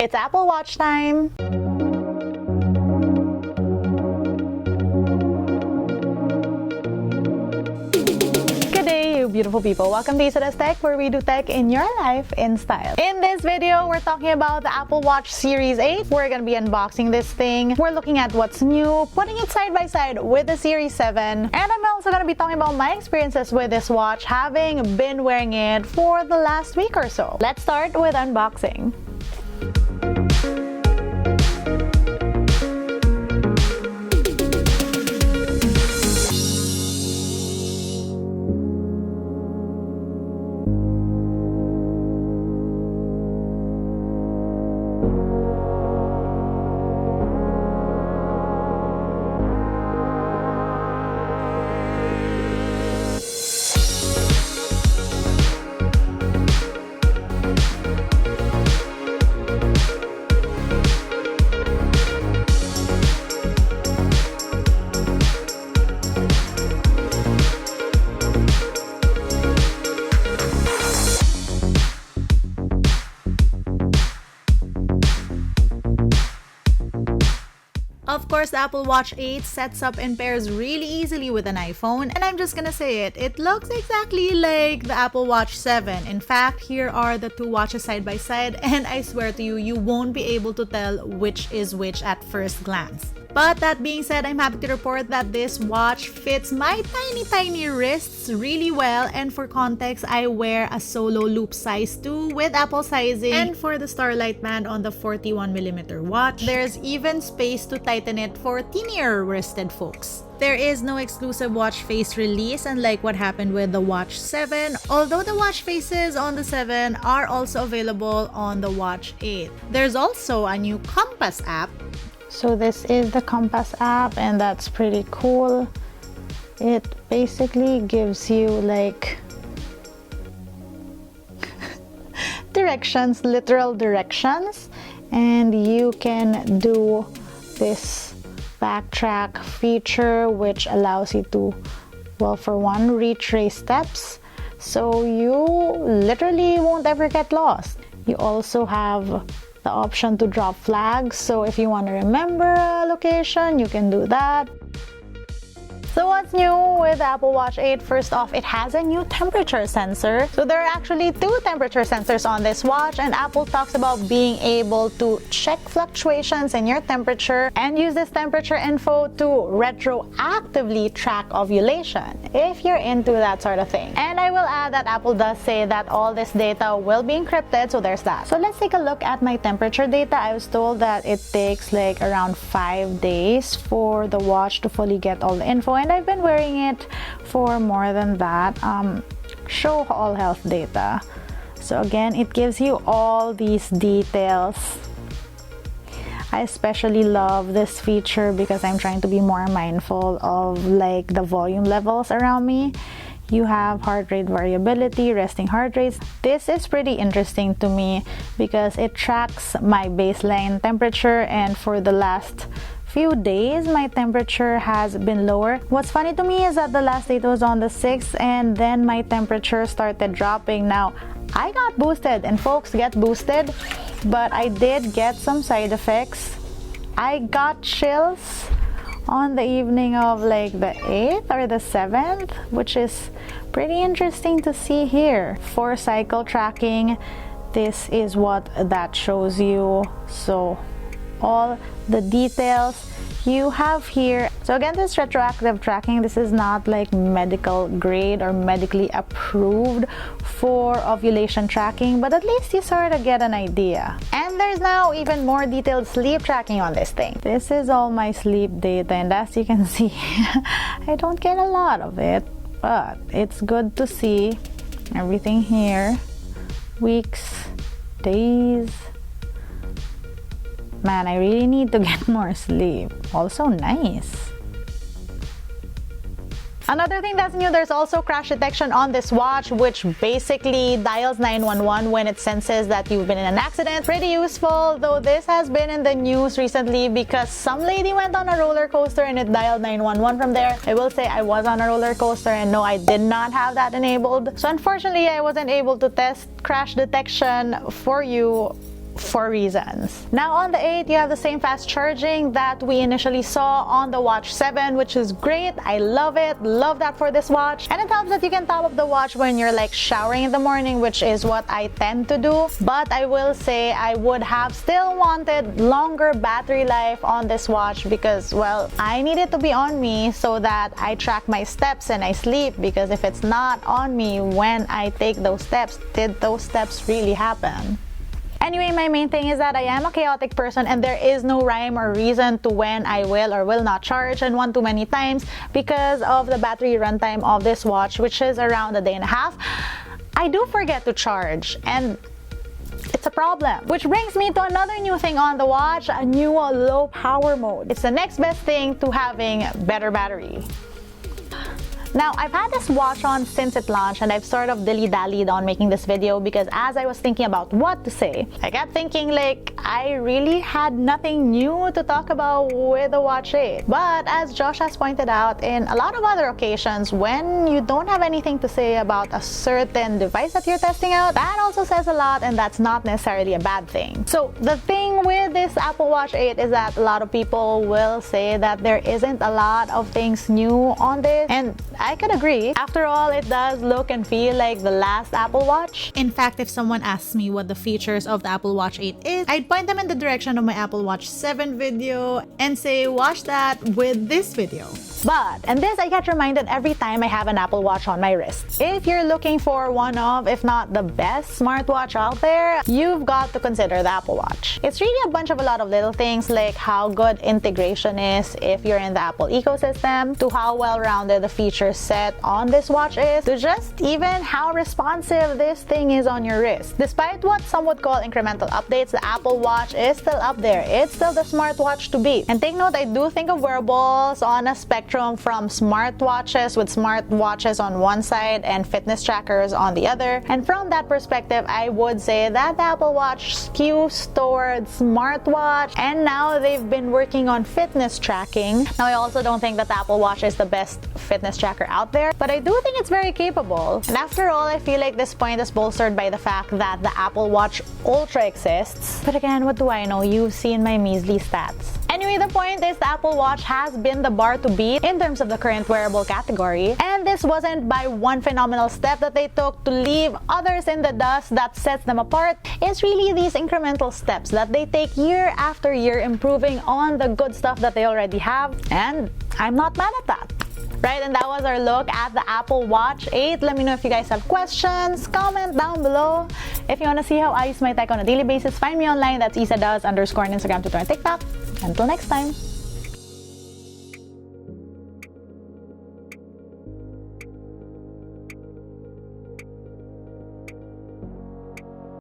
It's Apple Watch time! Good day, you beautiful people. Welcome to LAZADA's Tech, where we do tech in your life in style. In this video, we're talking about the Apple Watch Series 8. We're gonna be unboxing this thing. We're looking at what's new, putting it side by side with the Series 7. And I'm also gonna be talking about my experiences with this watch, having been wearing it for the last week or so. Let's start with unboxing. Of course, the Apple Watch 8 sets up and pairs really easily with an iPhone, and I'm just gonna say it, it looks exactly like the Apple Watch 7. In fact, here are the two watches side by side, and I swear to you, you won't be able to tell which is which at first glance. But that being said, I'm happy to report that this watch fits my tiny wrists really well, and for context, I wear a solo loop size 2 with Apple sizing, and for the Starlight band on the 41mm watch, there's even space to tighten it for teenier wristed folks. There is no exclusive watch face release, unlike what happened with the Watch 7, although the watch faces on the 7 are also available on the Watch 8. There's also a new Compass app. So this is the Compass app, and that's pretty cool. It basically gives you like directions, literal directions, and you can do this backtrack feature, which allows you to, well, for one, retrace steps, so you literally won't ever get lost. You also have the option to drop flags, so if you want to remember a location, you can do that. So what's new with the Apple Watch 8? First off, it has a new temperature sensor. So there are actually two temperature sensors on this watch, and Apple talks about being able to check fluctuations in your temperature and use this temperature info to retroactively track ovulation, if you're into that sort of thing. And I will add that Apple does say that all this data will be encrypted, so there's that. So let's take a look at my temperature data. I was told that it takes like around 5 days for the watch to fully get all the info, and I've been wearing it for more than that. Show all health data. So again, it gives you all these details. I especially love this feature because I'm trying to be more mindful of like the volume levels around me. You have heart rate variability, resting heart rates. This is pretty interesting to me because it tracks my baseline temperature, and for the last few days my temperature has been lower. What's funny to me is that the last date was on the 6th, and then my temperature started dropping. Now, I got boosted, and folks get boosted, but I did get some side effects. I got chills on the evening of like the 8th or the 7th, which is pretty interesting to see here. For cycle tracking, this is what that shows you. So all the details you have here. So again, this retroactive tracking, this is not like medical grade or medically approved for ovulation tracking, but at least you sort of get an idea. And there's now even more detailed sleep tracking on this thing. This is all my sleep data, and as you can see, I don't get a lot of it, but it's good to see everything here. Weeks, days. Man, I really need to get more sleep. Also nice. Another thing that's new, there's also crash detection on this watch, which basically dials 911 when it senses that you've been in an accident. Pretty useful, though this has been in the news recently because some lady went on a roller coaster and it dialed 911 from there. I will say I was on a roller coaster and no, I did not have that enabled. So unfortunately, I wasn't able to test crash detection for you for reasons. Now on the 8, you have the same fast charging that we initially saw on the Watch 7, which is great. I love it. Love that for this watch. And it helps that you can top up the watch when you're like showering in the morning, which is what I tend to do. But I will say I would have still wanted longer battery life on this watch because, well, I need it to be on me so that I track my steps and I sleep, because if it's not on me when I take those steps, did those steps really happen? Anyway, my main thing is that I am a chaotic person and there is no rhyme or reason to when I will or will not charge and one too many times because of the battery runtime of this watch, which is around a day and a half. I do forget to charge and it's a problem. Which brings me to another new thing on the watch, a new low power mode. It's the next best thing to having better battery. Now, I've had this watch on since it launched and I've sort of dilly-dallied on making this video because as I was thinking about what to say, I kept thinking like I really had nothing new to talk about with the Watch 8. But as Josh has pointed out in a lot of other occasions, when you don't have anything to say about a certain device that you're testing out, that also says a lot and that's not necessarily a bad thing. So the thing with this Apple Watch 8 is that a lot of people will say that there isn't a lot of things new on this, and I could agree. After all, it does look and feel like the last Apple Watch. In fact, if someone asks me what the features of the Apple Watch 8 is, I'd point them in the direction of my Apple Watch 7 video and say, watch that with this video. But, and this I get reminded every time I have an Apple Watch on my wrist. If you're looking for one of, if not the best smartwatch out there, you've got to consider the Apple Watch. It's really a bunch of a lot of little things like how good integration is if you're in the Apple ecosystem, to how well-rounded the feature set on this watch is, to just even how responsive this thing is on your wrist. Despite what some would call incremental updates, the Apple Watch is still up there. It's still the smartwatch to beat. And take note, I do think of wearables on a spectrum from smartwatches with smartwatches on one side and fitness trackers on the other. And from that perspective, I would say that the Apple Watch skews towards smartwatch, and now they've been working on fitness tracking. Now, I also don't think that the Apple Watch is the best fitness tracker out there, but I do think it's very capable. And after all, I feel like this point is bolstered by the fact that the Apple Watch Ultra exists. But again, what do I know? You've seen my measly stats. Anyway, the point is the Apple Watch has been the bar to beat in terms of the current wearable category, and this wasn't by one phenomenal step that they took to leave others in the dust that sets them apart. It's really these incremental steps that they take year after year, improving on the good stuff that they already have, and I'm not mad at that. Right, and that was our look at the Apple Watch 8. Let me know if you guys have questions. Comment down below. If you want to see how I use my tech on a daily basis, find me online. That's ISADAS_ on Instagram, Twitter, and TikTok. Until next time.